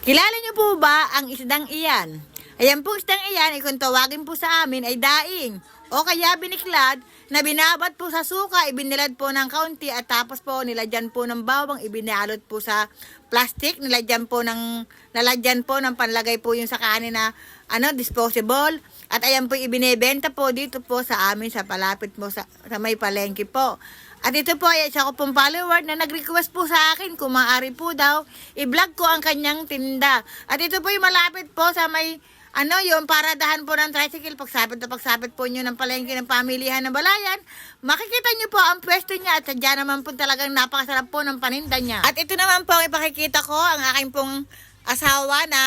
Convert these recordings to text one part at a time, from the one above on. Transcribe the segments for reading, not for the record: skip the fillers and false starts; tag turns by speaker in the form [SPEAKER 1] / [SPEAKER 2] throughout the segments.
[SPEAKER 1] Kilala niyo po ba ang isdang iyan? Ayan po isdang iyan ay kung tawagin po sa amin ay daing o kaya biniklad na binabat po sa suka, ibinilad po ng kaunti at tapos po nilagyan po ng bawang, ibinalot po sa plastic, nalagyan po ng panlagay po yung sa kanin na disposable. At ayan po ibinebenta po dito po sa amin sa palapit mo sa may palengke po. At ito po ay isa ko pong follower na nag-request po sa akin kung maaari po daw i-vlog ko ang kanyang tinda. At ito po yung malapit po sa may yung paradahan po ng tricycle. Pagsapit po nyo ng palengke ng pamilihan ng Balayan, makikita nyo po ang pwesto niya at sadya naman po talagang napakasarap po ng paninda niya. At ito naman po ang ipakikita ko ang aking pong asawa na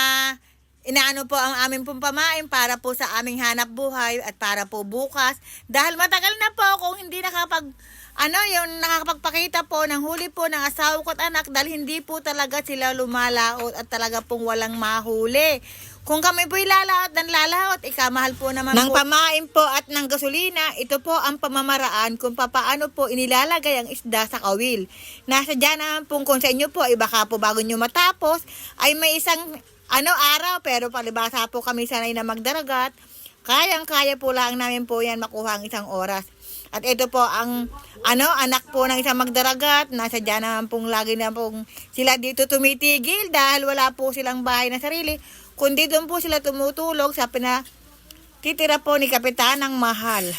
[SPEAKER 1] inaano po ang aming pong pamain para po sa aming hanap buhay at para po bukas. Dahil matagal na po kung hindi nakakapagpakita po ng huli po ng asawa ko at anak dahil hindi po talaga sila lumalaot at talaga pong walang mahuli. Kung kami po ilalaot ng lalaot, ikamahal po naman ng po pamain po at ng gasolina. Ito po ang pamamaraan kung paano po inilalagay ang isda sa kawil. Nasa dyan naman po kung sa inyo po, baka po bago nyo matapos, ay may isang araw, pero palibasa po kami sanay na magdaragat. Kayang-kaya po lang namin po yan makuha ang isang oras. At ito po ang anak po ng isang magdaragat. Nasa dyan naman pong lagi na pong sila dito tumitigil dahil wala po silang bahay na sarili. Kundi doon po sila tumutulog sa pinatitira po ni Kapitanang Mahal.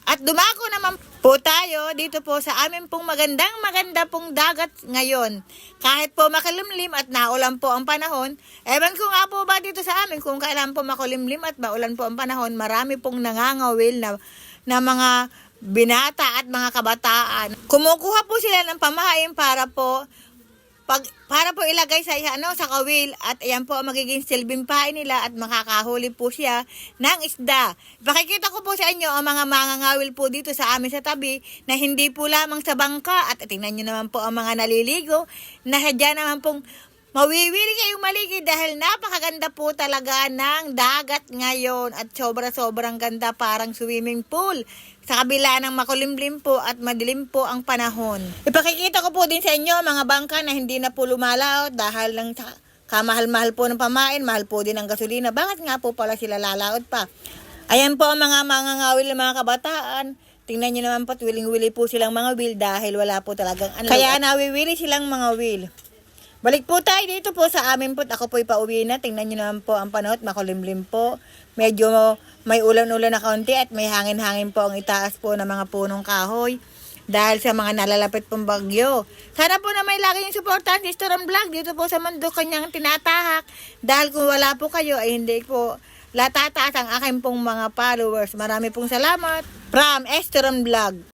[SPEAKER 1] At dumako naman po tayo dito po sa amin pong maganda pong dagat ngayon. Kahit po makulimlim at naulan po ang panahon, ewan ko nga po ba dito sa amin kung kailan po makulimlim at maulan po ang panahon, marami pong nangangawil na mga binata at mga kabataan. Kumukuha po sila ng pamahain para po ilagay sa kawil at ayan po ang magiging silbing pain nila at makakahuli po siya ng isda. Pakikita ko po sa inyo ang mga mangangawil po dito sa amin sa tabi na hindi po lamang sa bangka at tingnan nyo naman po ang mga naliligo na sadya naman pong mawiwili kayong maligid dahil napakaganda po talaga ng dagat ngayon at sobrang ganda, parang swimming pool. Sa kabila ng makulimlim po at madilim po ang panahon. Ipakikita ko po din sa inyo mga bangka na hindi na po lumalaot dahil ng kamahal-mahal po ng pamain, mahal po din ang gasolina. Bakit nga po pala sila lalaot pa? Ayan po ang mga mangangawil ng mga kabataan. Tingnan nyo naman po, wiling-wili po silang mga wheel dahil wala po talagang kaya nawiwili silang mga wheel. Balik po tayo dito po sa amin po. Ako po'y pauwi na. Tingnan nyo naman po ang panahon. Makulimlim po. Medyo may ulan-ulan na kaunti at may hangin-hangin po ang itaas po ng mga punong kahoy. Dahil sa mga nalalapit pong bagyo. Sana po na may lagi yung supportan si Esteron Vlog dito po sa mundo kanyang tinatahak. Dahil kung wala po kayo ay hindi po latataas ang aking pong mga followers. Marami pong salamat. From Esteron Vlog.